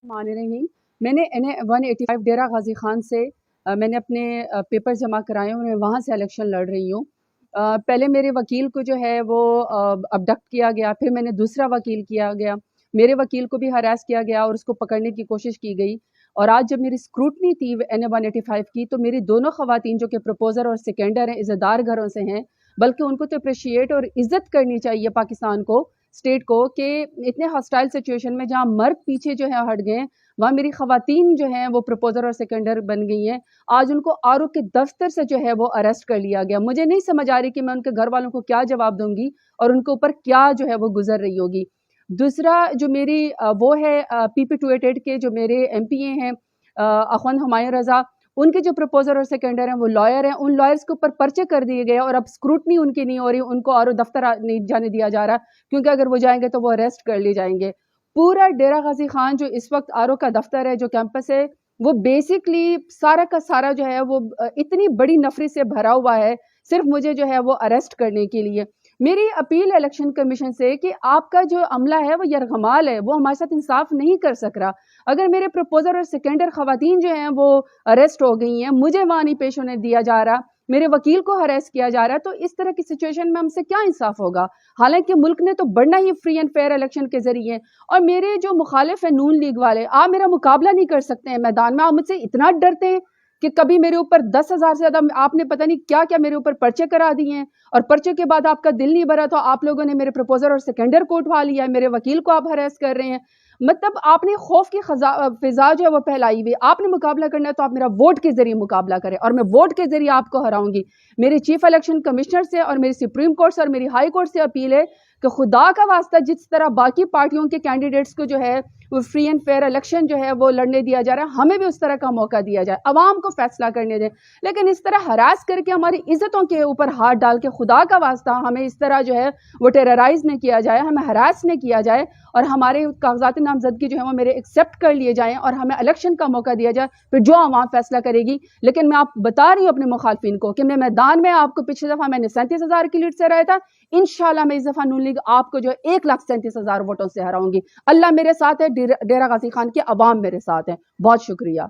मान रही हैं। मैंने NA 185 डेरा गाजी खान से मैंने अपने पेपर जमा कराए और मैं वहाँ से इलेक्शन लड़ रही हूँ। पहले मेरे वकील को जो है वो अबडक्ट किया गया, फिर मैंने दूसरा वकील किया गया, मेरे वकील को भी हरास किया गया और उसको पकड़ने की कोशिश की गई। और आज जब मेरी स्क्रूटनी थी NA 185 की, तो मेरी दोनों खवातीन जो कि प्रपोजर और सेकेंडर हैं, इज़्ज़तदार घरों से हैं, बल्कि उनको तो अप्रिशिएट और इज़्ज़त करनी चाहिए पाकिस्तान को, स्टेट को, कि इतने हॉस्टाइल सिचुएशन में जहाँ मर्द पीछे जो है हट गए, वहाँ मेरी खवातीन जो हैं वो प्रपोजर और सेकेंडर बन गई हैं। आज उनको आरओ के दफ्तर से जो है वो अरेस्ट कर लिया गया। मुझे नहीं समझ आ रही कि मैं उनके घर वालों को क्या जवाब दूंगी और उनके ऊपर क्या जो है वो गुजर रही होगी। दूसरा जो मेरी वो है PP 288 के जो मेरे MPA हैं अखवंद हुमायूं रज़ा, उनके जो प्रपोजर और सेकेंडर हैं वो लॉयर हैं, उन लॉयर्स के ऊपर पर्चे कर दिए गए और अब स्क्रूटनी उनकी नहीं हो रही, उनको आरओ दफ्तर नहीं जाने दिया जा रहा, क्योंकि अगर वो जाएंगे तो वो अरेस्ट कर लिए जाएंगे। पूरा डेरा गाजी खान जो इस वक्त आरओ का दफ्तर है, जो कैंपस है, वो बेसिकली सारा का सारा जो है वो इतनी बड़ी नफरत से भरा हुआ है, सिर्फ मुझे जो है वो अरेस्ट करने के लिए। मेरी अपील है इलेक्शन कमीशन से कि आपका जो अमला है वो यरगमाल है, वो हमारे साथ इंसाफ नहीं कर सक रहा। अगर मेरे प्रपोजर और सेकेंडर खवातीन जो हैं वो अरेस्ट हो गई हैं, मुझे वहाँ नहीं पेश होने दिया जा रहा, मेरे वकील को हरेस किया जा रहा है, तो इस तरह की सिचुएशन में हमसे क्या इंसाफ होगा। हालांकि मुल्क ने तो बढ़ना ही फ्री एंड फेयर इलेक्शन के जरिए। और मेरे जो मुखालिफ है नून लीग वाले, आप मेरा मुकाबला नहीं कर सकते हैं मैदान में, आप मुझसे इतना डरते हैं कि कभी मेरे ऊपर 10,000 से ज्यादा आपने पता नहीं क्या क्या मेरे ऊपर पर्चे करा दिए हैं, और पर्चे के बाद आपका दिल नहीं भरा तो आप लोगों ने मेरे प्रपोजर और सेकेंडर को उठवा लिया है, मेरे वकील को आप हरेस कर रहे हैं। मतलब आपने खौफ की फिजा जो है वो फैलाई हुई। आपने मुकाबला करना है तो आप मेरा वोट के जरिए मुकाबला करें, और मैं वोट के जरिए आपको हराऊंगी। मेरे चीफ इलेक्शन कमिश्नर से और मेरी सुप्रीम कोर्ट से और मेरी हाई कोर्ट से अपील है कि खुदा का वास्ता जिस तरह बाकी पार्टियों के कैंडिडेट्स को जो है वो फ्री एंड फेयर इलेक्शन जो है वो लड़ने दिया जा रहा है, हमें भी उस तरह का मौका दिया जाए, अवाम को फैसला करने दें। लेकिन इस तरह हरास करके हमारी इज्जतों के ऊपर हाथ डाल के खुदा का वास्ता हमें इस तरह जो है वो टेरराइज न किया जाए, हमें हरास न किया जाए, और हमारे कागजात नामजदगी जो है वो मेरे एक्सेप्ट कर लिए जाएं और हमें इलेक्शन का मौका दिया जाए, फिर जो आवाम फैसला करेगी। लेकिन मैं आप बता रही हूँ अपने मुखालफिन को कि मैं मैदान में, आपको पिछली दफा मैंने 37,000 की लीड से हराया था, इंशाल्लाह मैं इस दफा नून लीग आपको जो है 1,37,000 वोटों से हराऊंगी। अल्लाह मेरे साथ है, डेरा गाजी खान के अवाम मेरे साथ है। बहुत शुक्रिया।